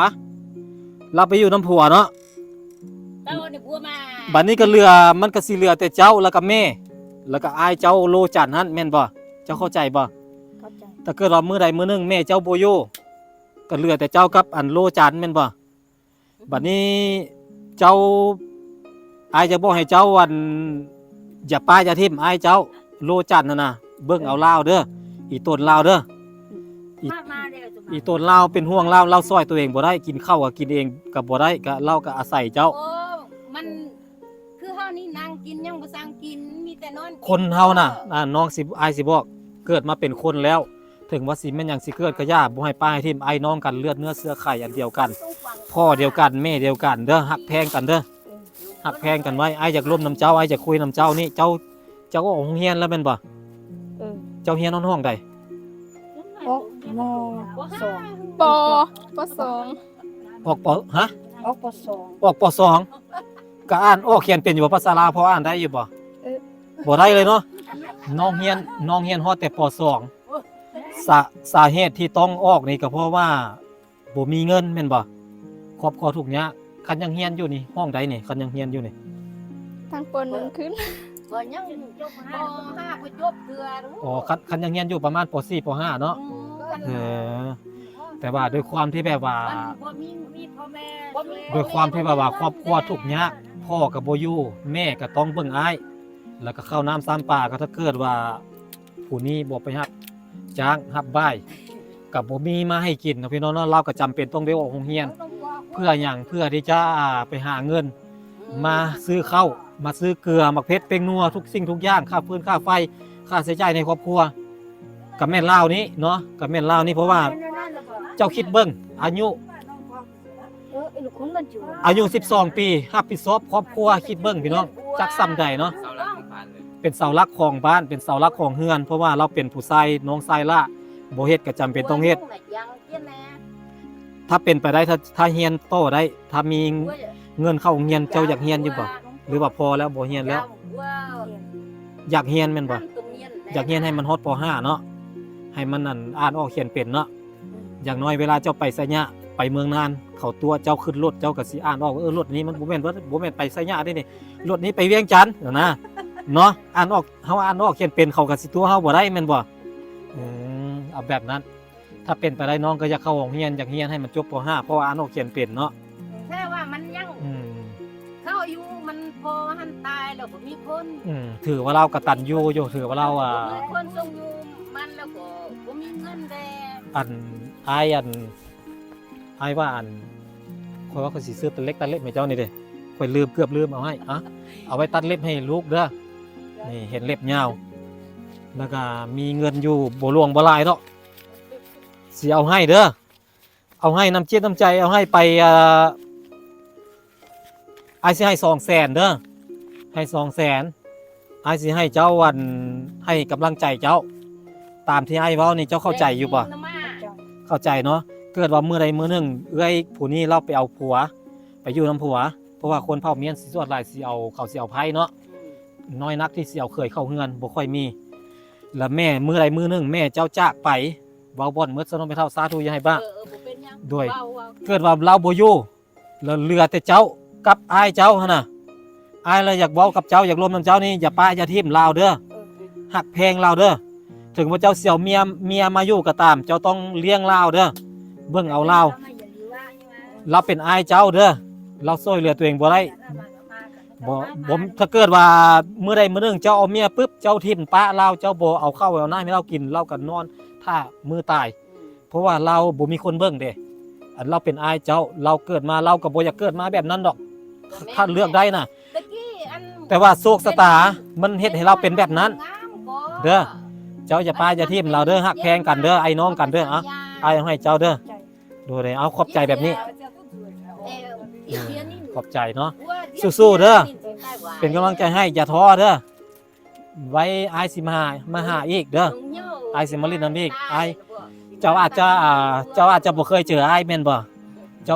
รับไปอยู่น้ำผัวเนาะ เจ้าเนี่ยบัวมา บัดนี้ก็เรือมันก็สิเหลือแต่เจ้าแล้วก็แม่แล้วก็อายเจ้าโลจันทร์หั่นแม่นบ่เจ้าเข้าใจบ่ เข้าใจ ถ้าเกิดว่ามื้อใดมื้อหนึงแม่เจ้าบ่อยู่ก็เหลือแต่เจ้ากับอันโลจันทร์แม่นบ่บัดนี้เจ้าอายจะบ่ให้เจ้าอันอย่าป้าอย่าทิ่มอายเจ้าโลจันทร์นั่นน่ะเบิ่งเอาลาวเด้ออีต้นลาวเด้อ มาเด้อ อีต้นลาวเป็นห่วงลาวเราซอยตัวเองบ่ได้กินข้าวก็กินเองก็บ่ได้ก็เราก็อาศัยเจ้า โอ้มันคือเฮานี่นั่งกินยังบ่สั่งกินมีแต่นอน คนเฮาน่ะน้องสิอายสิบอกเกิดมาเป็นคนแล้ว ถึงว่าสิแม่นหยังสิเกิดก็ย่าบ่ให้ป้าให้ทิ่มไอ้น้องกันเลือดเนื้อเสื้อไข่อันเดียวกัน พ่อเดียวกันแม่เดียวกันเด้อฮักแพงกันเด้อฮักแพงกันไว้ไอ้อยากร่วมน้ำเจ้าไอ้อยากคุยน้ำเจ้านี่เจ้าก็ออกโรงเรียนแล้วแม่นบ่เจ้าเรียนห้องใด ออกมสอง ปอปสอง ออกปฮะ ออกปสอง ออกปสองก็อ่านออกเขียนเป็นอยู่บ่ภาษาลาวพออ่านได้อยู่บ่ เออ บ่ได้เลยเนาะน้องเรียนฮอดแต่ปสองสาเหตุที่ต้องออกนี่ก็เพราะว่าบ่มีเงินแม่นบ่ครอบครัวทุกข์ยากคันยังเรียนอยู่นี่ห้องใดนี่คันยังเรียนอยู่นี่ ทางปน1ขึ้น บ่ยังจบ5บ่จบเทื่อรู้ อ๋อคันยังเรียนอยู่ประมาณป .4 ป .5 เนาะแต่ว่าด้วยความที่แบบว่า มันบ่มีพ่อแม่ ด้วยความที่ว่าครอบครัวทุกข์ยากพ่อก็บ่อยู่แม่ก็ต้องเบิ่งอ้ายแล้วก็เข้าน้ำซ้ำปลาก็ถ้าเกิดว่าผู้นี้บ่ไปรับจ้างรับบ้ายก็บ่มีมาให้กินนะพี่น้องเนาะเราก็จำเป็นต้องได้ออกโรงเรียน เพื่อหยังเพื่อที่จะไปหาเงิน มาซื้อข้าวมาซื้อเกลือมักเพชรเป็นนัวทุกสิ่งทุกอย่างค่าฟืนค่าไฟค่าใช้จ่ายในครอบครัวกับแม่นลาวนี้เนาะกับแม่นลาวนี้เพราะว่าเจ้าคิดเบิ่งอายุ ไอ้ลูกคนมันอยู่ อายุ12 ปีรับผิดชอบครอบครัวคิดเบิ่งพี่น้องจักซ้ำใดเนาะ Sau là không phản rồi. เป็นเสาหลักของบ้านเป็นเสาหลักของเฮือน เพราะว่าเราเป็นผู้ชายน้องชายละบ่เฮ็ดก็จำเป็นต้องเฮ็ด ยังเกี้ยแม่ ถ้าเป็นไปได้ถ้าเฮียนโตได้ถ้ามีเงินเข้าโรงเรียนเจ้าอยากเฮียนอยู่บ่หรือว่าพอแล้วบ่เฮียนแล้ว อยากเฮียนแม่นบ่อยากเฮียนให้มันฮอดป .5 เนาะให้มันนั่นอ่านออกเขียนเป็นเนาะอย่างน้อยเวลาเจ้าไปไสยะไปเมืองนานเขาตัวเจ้าขึ้นรถเจ้าก็สิอ่านออกว่ารถนี้มันบ่แม่นไปไสยะเด้นี่รถนี้ไปเวียงจันทน์นะเนาะอ่านออกเฮาอ่านออกเขียนเป็นเขาก็สิตัวเฮาบ่ได้แม่นบ่เอาแบบนั้น ถ้าเป็นไปได้น้องก็อยากเข้าโรงเรียนอยากเรียนให้มันจบป .5 เพราะว่าอ่านออกเขียนเป็นเนาะ แค่ว่ามันยังเข้าอยู่มันพอหันตายแล้วบ่มีคน ถือว่าเรากตัญญูอยู่ถือว่าเรามีคนส่งอยู่มันแล้วก็บ่มีเงินแดง อายว่าคอยว่าเขาสิซื้อตัดเล็กตัดเล็บให้เจ้านี่เด้คอยเกือบลืมเอาให้เอาไว้ตัดเล็บให้ลูกเด้อนี่เห็นเล็บยาวแล้วก็มีเงินอยู่บ่หลวงบ่หลายเนาะ สิเอาให้เด้อเอาให้น้ำจิตน้ำใจเอาให้ไปไอ้สิให้200,000เด้อให้200,000ไอ้สิให้เจ้าวันให้กำลังใจเจ้าตามที่ไอ้เว้านี่เจ้าเข้าใจอยู่ป่ะเข้าใจเนาะเกิดว่ามื้อใดมื้อหนึงเอ้ยผู้นี้เราไปเอาผัวไปอยู่น้ำผัวเพราะว่าคนเผ่าเมียนสิส่วนหลายสิเอาเขาสิเอาไผเนาะน้อยนักที่สิเอาเคยเข้าเฮือนบ่ค่อยมีแล้วแม่มื้อใดมื้อหนึงแม่เจ้าจากไปเว้าบ่อนหมดซะเนาะแม่เฒ่าสาธุอย่าให้บ้า บ่เป็นหยัง ด้วย เว้า เกิดว่าเราบ่อยู่แล้วเหลือแต่เจ้ากับอ้ายเจ้าหั่นน่ะอ้ายแล้วอยากเว้ากับเจ้าอยากร่วมนํเจ้านี่อย่าป้าอย่าทิ่มลาวเด้อหักแพงลาวเด้อถึงว่าเจ้าเสี่ยวเมียมาอยู่ก็ตามเจ้าต้องเลี้ยงลาวเด้อเบิ่งเอาลาวเราเป็นอ้ายเจ้าเด้อเราช่วยเหลือตัวเองบ่ได้บ่ถ้าเกิดว่ามื้อใดมื้อหนึงเจ้าเอาเมียปึ๊บเจ้าทิ่มป้าลาวเจ้าบ่เอาข้าวเอาน้ำให้เรากินเราก็นอนท่ามื้อตายเพราะว่าเราบ่มีคนเบิ่งเด้อันเราเป็นอ้ายเจ้าเราเกิดมาเราก็บ่อยากเกิดมาแบบนั้นดอกถ้าเลือกได้น่ะ ตะกี้อัน แต่ว่าโชคชะตามันเฮ็ดให้เราเป็นแบบนั้น เด้อ เจ้าอย่าป้าอย่าทิ่มเราเด้อฮักแพงกันเด้อไอ้น้องกันเด้อเอาอ้ายเอาให้เจ้าเด้อดูเลยเอาขอบใจแบบนี้ขอบใจเนาะสู้ๆเด้อเป็นกำลังใจให้อย่าท้อเด้อไว้อ้ายสิมาหาอีกเด้ออ้ายสิมาเล่นน้ำอีกอ้ายเจ้าอาจจะบ่เคยเจออ้ายแม่นบ่เจ้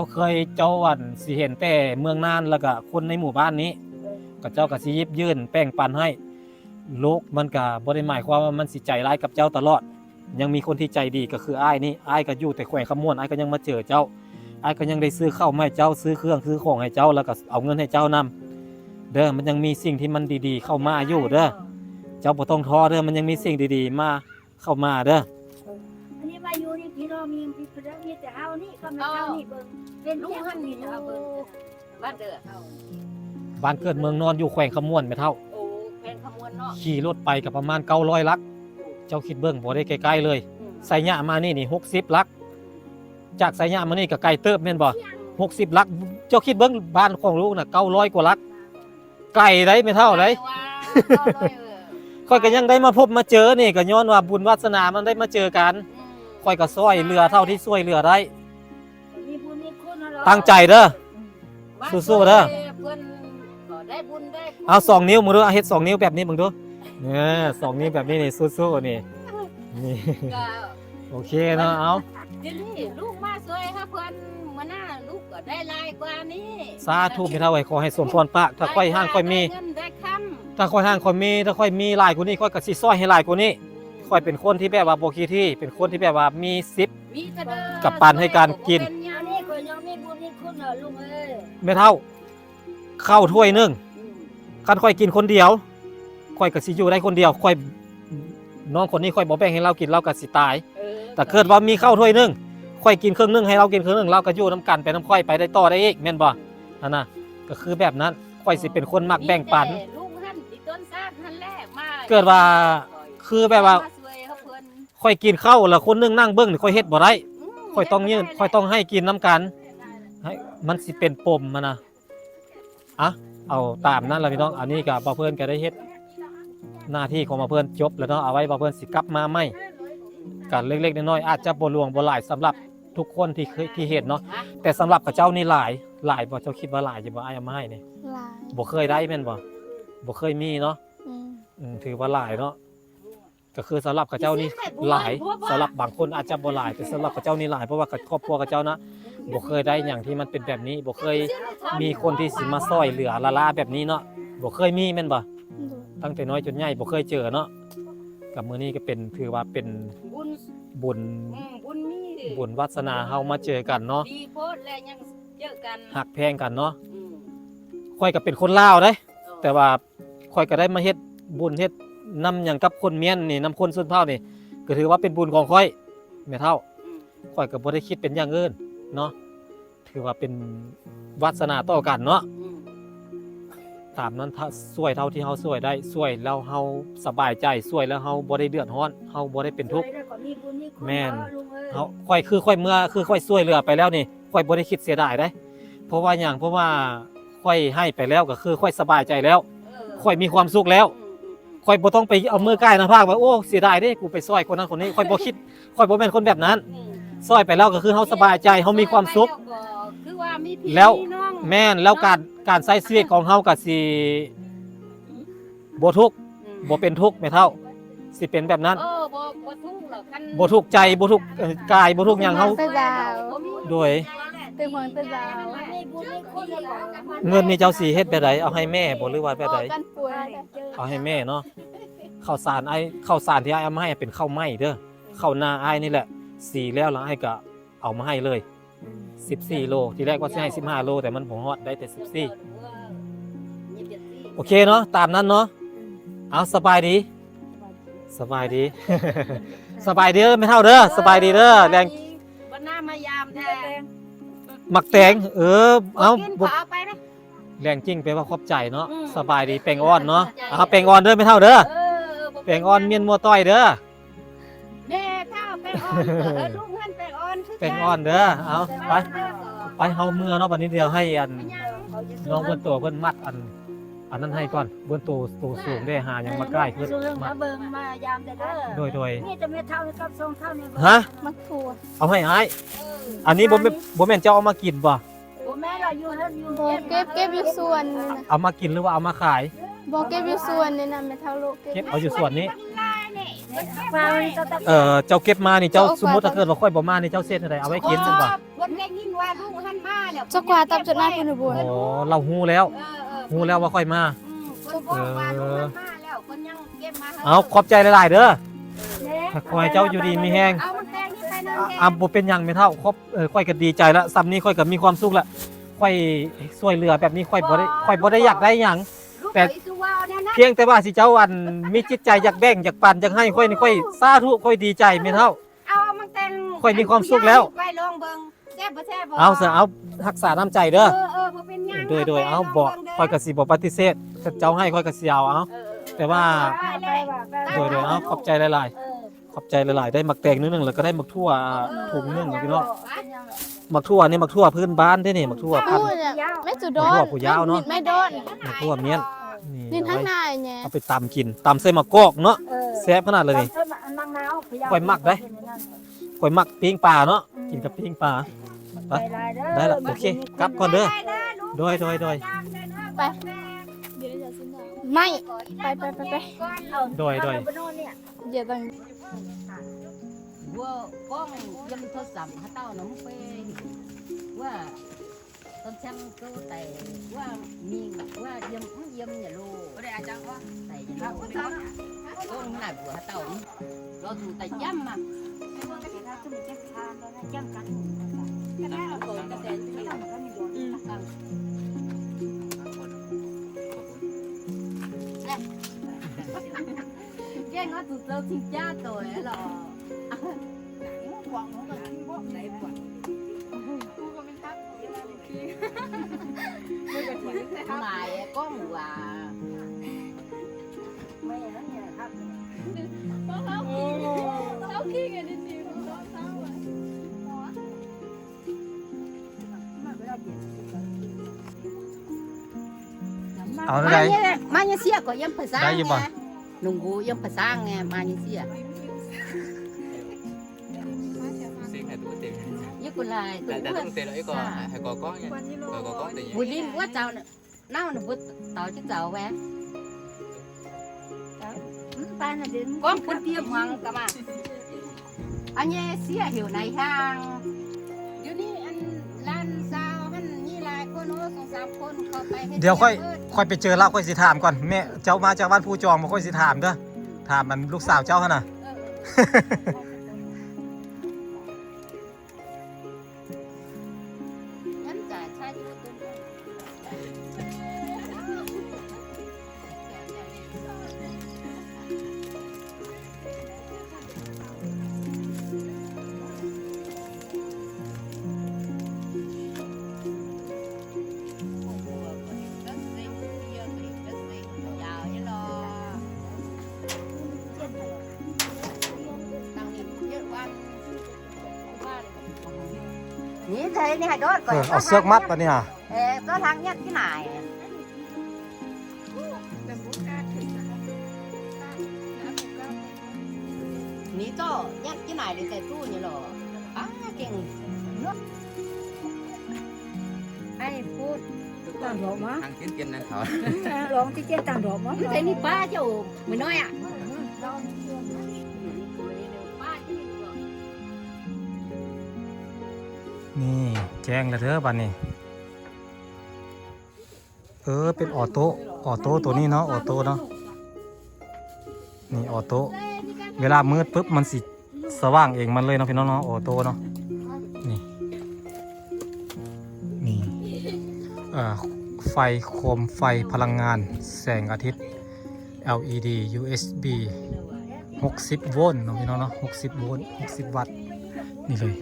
าอันสิเห็นแต่เมืองน่านแล้วก็คนในหมู่บ้านนี้ก็เจ้าก็สิหยิบยื่นแป้งปันให้โลกมันก็บ่ได้หมายความว่ามันสิใจร้ายกับเจ้าตลอดยังมีคนที่ใจดีก็คืออ้ายนี่อ้ายก็อยู่แต่แขวงขมวนอ้ายก็ยังมาเจอเจ้าอ้ายก็ยังได้ซื้อข้าวมาให้เจ้าซื้อเครื่องซื้อของให้เจ้าแล้วก็เอาเงินให้เจ้านำเด้อมันยังมีสิ่งที่มันดีๆเข้ามาอยู่เด้อเจ้าบ่ต้องท้อเด้อมันยังมีสิ่งดีๆมาเข้ามาเด้อ อันนี้มาอยู่นี่พี่น้องมีพี่เพิ่นมีแต่เฮานี่ก็มาเฮานี่เบิ่งเป็น ลู เพี ก ยง หัน นี่ นี่ เฮา เอา เบิ่ เบิ่ ง งบ้านเด้อ บ้านเกิดเมืองนอนอยู่แขวงขมวนแม่เฒ่า โอ้แพงขมวนเนาะ ขี่รถไปก็ประมาณ900ลักเจ้าคิดเบิ่งบ่ได้ใกล้ๆเลยไสยะมานี่60ลักจากไสยะมานี่ก็ไกลเติบแม่นบ่60ลักเจ้าคิดเบิ่งบ้านของลูกน่ะ900กว่าลักไกลได้แม่เฒ่าได้ ค่อยก็ยังได้มาพบมาเจอนี่ก็ย้อนว่าบุญวาสนามันได้มาเจอกันค่อยก็ช่วยเหลือเท่าที่ช่วยเหลือได้ มีบุญมีคุณเนาะ ตั้งใจเด้อ สู้ๆเด้อ เพิ่นก็ได้บุญได้ เอา2นิ้วมึงดูเอาเฮ็ด2นิ้วแบบนี้มึงดูเนี่ย2นิ้วแบบนี้นี่สู้ๆนี่นี่ ก็ โอเคเนาะเอา เดี๋ยวนี้ลูกมาสวยครับเพิ่นมื้อหน้าลูกก็ได้หลายกว่านี้ สาธุไม่เท่าไว้ขอให้สมพรปากถ้าค่อยห้างค่อยมี ได้เงินได้คำ ถ้าค่อยห้างค่อยมีถ้าค่อยมีหลายกว่านี้ค่อยก็สิซอยให้หลายกว่านี้ค่อยเป็นคนที่แบบว่าบ่ขี้ที่เป็นคนที่แบบว่ามีสิบ มีแต่เด้อ กับปานให้การกิน อันนี้ก็ยังมีบุญมีคุณเนาะลุงเอ้ย ไม่เท่าข้าวถ้วยหนึงคันค่อยกินคนเดียวค่อยก็สิอยู่ได้คนเดียวค่อยน้องคนนี้ค่อยบ่แบ่งให้เรากินเราก็สิตาย แต่เกิดว่ามีข้าวถ้วยหนึงค่อยกินครึ่งหนึงให้เรากินครึ่งหนึงเราก็อยู่น้ำกันไปน้ำค่อยไปได้ต่อได้อีกแม่นบ่นั่นน่ะก็คือแบบนั้นค่อยสิเป็นคนมักแบ่งปัน มีแต่ลูกหันที่ต้นซาดหันแรกมา เกิดว่าคือแบบว่า สวยครับเพิ่น ค่อยกินข้าวแล้วคนหนึงนั่งเบิ่งนี่ค่อยเฮ็ดบ่ได้ค่อยต้องยืนค่อยต้องให้กินน้ำกันให้มันสิเป็นปมมันน่ะอ่ะเอาตามนั้นล่ะพี่น้องอันนี้ก็บ่เพิ่นก็ได้เฮ็ดหน้าที่ของบ่เพิ่นจบแล้วเนาะเอาไว้บ่เพิ่นสิกลับมาใหม่กันเล็กๆน้อยๆอาจจะบ่หลวงบ่หลายสำหรับทุกคนที่เคยที่เห็นเนาะแต่สำหรับกับเจ้านี่หลายบ่เจ้าคิดว่าหลายอยู่บ่อ้ายเอามาให้นี่ หลาย บ่เคยได้แม่นบ่บ่เคยมีเนาะ ถือว่าหลายเนาะก็คือสำหรับกับเจ้านี่หลายสำหรับบางคนอาจจะบ่หลายแต่สำหรับกับเจ้านี่หลายเพราะว่ากับครอบครัวกับเจ้านะบ่เคยได้อย่างที่มันเป็นแบบนี้บ่เคยมีคนที่สิมาซอยเหลือละลาแบบนี้เนาะบ่เคยมีแม่นบ่ตั้งแต่น้อยจนใหญ่บ่เคยเจอเนาะกับมื้อนี้ก็เป็นถือว่าเป็น บุญ บุญ บุญมี บุญวาสนาเฮามาเจอกันเนาะ ดีโพดแล้วยังเจอกัน หักแพงกันเนาะ อืม ค่อยก็เป็นคนลาวเด้แต่ว่าค่อยก็ได้มาเฮ็ดบุญเฮ็ดนำหยังกับคนเมียนนี่นำคนชนเผ่านี่ก็ถือว่าเป็นบุญของค่อยแม่เฒ่า อืม ค่อยก็บ่ได้คิดเป็นอย่างอื่นเนาะถือว่าเป็นวาสนาต่อกันเนาะ อืม ตามนั้นถ้าช่วยเท่าที่เฮาช่วยได้ช่วยแล้วเฮาสบายใจช่วยแล้วเฮาบ่ได้เดือดร้อนเฮาบ่ได้เป็นทุกข์ แม่น เฮาค่อยช่วยเหลือไปแล้วนี่ค่อยบ่ได้คิดเสียดายได้เพราะว่าหยังเพราะว่าค่อยให้ไปแล้วก็คือค่อยสบายใจแล้วค่อยมีความสุขแล้วค่อยบ่ต้องไปเอามือใกล้หน้าผากว่าโอ้เสียดายเด้กูไปช่วยคนนั้นคนนี้ค่อยบ่คิดค่อยบ่แม่นคนแบบนั้น ซอยไปแล้วก็คือเฮาสบายใจเฮามีความสุข คือว่ามีพี่ แล้ว มีน้อง แม่นแล้วการใช้ชีวิตของเฮาก็สิบ่ทุกข์บ่เป็นทุกข์แม่เฒ่าสิเป็นแบบนั้น บ่ทุกข์หรอกคัน บ่ทุกข์ใจบ่ทุกข์กายบ่ทุกข์หยังเฮา ตะดาว โดย เป็นห่วงตะดาว เงินนี่เจ้าสิเฮ็ดแบบใดเอาให้แม่บ่หรือว่าแบบใด กันป่วย เอาให้แม่เนาะข้าวสารข้าวสารที่อ้ายเอามาให้เป็นข้าวไหม้เด้อข้าวหน้าอ้ายนี่แหละสีแล้วอ้ายก็เอามาให้เลย14โลทีแรกว่าสิให้15โลแต่มันบ่ฮอดได้แต่14โอเคเนาะตามนั้นเนาะเอาสบายดี สบายดี สบายดีเด้อไม่เท่าเด้อสบายดีเด้อแรง บ่น่ามายามแท้ หมักแตงเอา กิน บ่ ขอเอาไปนะ แรงจริงแปลว่าขอบใจเนาะ อืม สบายดีแปลงอ่อนเนาะเอาแปลงอ่อนเด้อไม่เท่าเด้อ บ่ แปลงอ่อนเมียนมัวต้อยเด้อ แม่ถ้าแป้งอ่อนลุงเพิ่นแป้งอ่อนคือ แปลงอ่อนเด้อเอาไปเฮาเมื่อเนาะบัดนี้เดียวให้อันน้องเพิ่นตัวเพิ่นมัดอันนั้นให้ก่อนเพิ่นตัวสูงได้หายังมาใกล้เพิ่น เรื่อง มั มา ด เบิ่งมายามแต่เด้อ โดย นี่จะไม่เท่ากับทรงเท่านี่ ฮะ มักถั่ว เอาให้อ้ายอันนี้บ่แม่นเจ้าเอามากินบ่ บ่แม่เราอยู่แล้วอยู่ บ่เก็บอยู่ส่วนนี่นะ เอามากินหรือว่าเอามาขาย บ่เก็บอยู่ส่วนนี่นะแม่เฒ่าโลก เก็บเอาอยู่ส่วนนี้ มาจะตัด เจ้าเก็บมานี่เจ้าสมมุติถ้าเกิดว่าค่อยบ่มานี่เจ้าเซ็ดอะไรเอาไว้กินจังบ่ เพิ่นได้ยินว่าลุงหันมาแล้ว จักว่าตับจนหน้าเป็นบุญ อ๋อเราฮู้แล้วฮู้แล้วว่าค่อยมา เพิ่นบอกว่าลุงหันมาแล้วเพิ่นยังเก็บมาให้ เอาขอบใจหลายๆเด้อขอให้เจ้าอยู่ดีมีแฮง เอามันแตงนี่ไปนั่นแหละ บ่เป็นหยังไม่เท่าค่อยก็ดีใจแล้วซ้ำนี้ค่อยก็มีความสุขแล้วค่อยช่วยเหลือแบบนี้ค่อยบ่ได้อยากได้หยัง แต่ ลูกไปสู่ว่าวเนี่ยนะ เพียงแต่ว่าสิเจ้าอันมีจิตใจอยากแบ่งอยากปันอยากให้ค่อยนี่ค่อยสาธุค่อยดีใจแม่เท่า เอามันแตง ค่อยมีความสุขแล้ว ไปลองเบิ่งแซ่บบ่แซ่บบ่ เอาซะเอารักษาน้ำใจเด้อ บ่เป็นหยัง โดยเอาบ่ค่อยก็สิบ่ปฏิเสธถ้าเจ้าให้ค่อยก็สิเอาแต่ว่าโดยเอาขอบใจหลายๆขอบใจหลายๆได้หมักแตงนิดนึงแล้วก็ได้หมักทั่วถุงนึงพี่น้องหมักทั่วนี่หมักทั่วพื้นบ้านได้นี่หมักทั่วพัน พูดเนี่ยไม่จุดโด ทั่วน ผู้ยาวเนาะ ไม่โดน หมักทั่วเมียน นี่ทั้ง เอาไว้ นายเนี่ย เอาไปตำกินตำใส่มะกอกเนาะแซ่บขนาดเลยนี่ นั่งหนาว ข่อยมักได้ ข่อยมักปิ้งปลาเนาะกินกับปิ้งปลา ได้ละโอเคกลับก่อนเด้อโดย ไปไม่ไปเดี๋ยวต้อง ว่าป้องยำโทรศัพท์หาเต้าน้ำเปว่าตอนฉันก็แต่ว่ามีว่าเยี่ยมอย่าลูกไม่ได้อาจารย์ว่าแต่อย่าลูกก็หน้าบัวเต้าเราถูกแต่ย่ำมาแย่งว่าถูกเราทิ้งจ้าตัวหรอหมายก็หมูอ่ะไม่แล้วเนี่ยครับเอาได้ มาเนี่ยเสียก็ยังภาษา ได้อยู่บ่ nunggu yang pasangไงมานี่เสีย Xí này tụi tiền ยี่กุลายตัว แต่ต้องtiền lại có hay có nha có tiền บุรินว่าเจ้าน่าหนูบุตรต่อที่เจ้าแหวะ ป้าน่ะดึง ก้องคนเทียบหังกันมาอันนี้เสียหิวในทางอยู่นี่อันล้านสาวหันนี่หลายคนโอ้2-3คนเข้าไป เดี๋ยวค่อยไปเจอเราค่อยสิถามก่อนแม่เจ้ามาจากบ้านผู้จองมาค่อยสิถามเด้อถามมันลูกสาวเจ้าหั่นน่ะ งั้นจ่ายชาอยู่ตัว นี่thế này hai đốt เอาเสือกมัดปะเนี่ย có thằng nhất cái này ní cho nhất cái này để tại tu như lò ป้าเก่งไอ้พูด ต่างดอกมั้ง ทางเกียนนั่นเขา ลองที่เจ็ดต่างดอกมั้ง แต่นี่ป้าเจ้าไม่น้อยอ่ะป้าที่ นี่แจ้งแล้วเด้อบัดนี้เป็นออโต้ตัวนี้เนาะออโต้เนาะนี่ออโต้เวลามืดปุ๊บมันสิสว่างเองมันเลยเนาะพี่น้องเนาะออโต้เนาะนี่ไฟโคมไฟพลังงานแสงอาทิตย์ LED USB 60 โวลต์เนาะพี่น้องเนาะ60 โวลต์60 วัตต์นี่เลย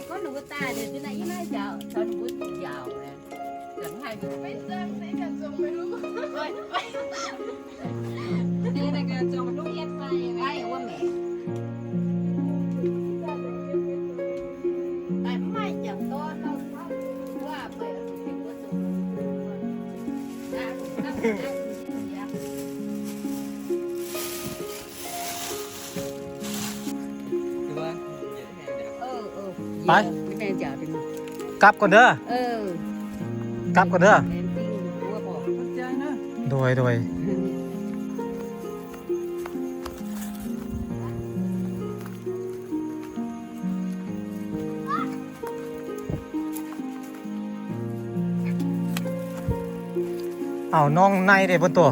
có nụ ta thì cái này nó giàu sao nó bút giàu nè chẳng hay bây giờ sẽ cần dùng mấy lúc đây là cần dùng lúc yên vai qua mẹ tại mai chẳng to đâu qua về thì có dùng đãไป cái này chở thì กลับก่อนเด้อ ừ กลับก่อนเด้อ em tin của bỏ โดยเอาน้องในเด้บนตัว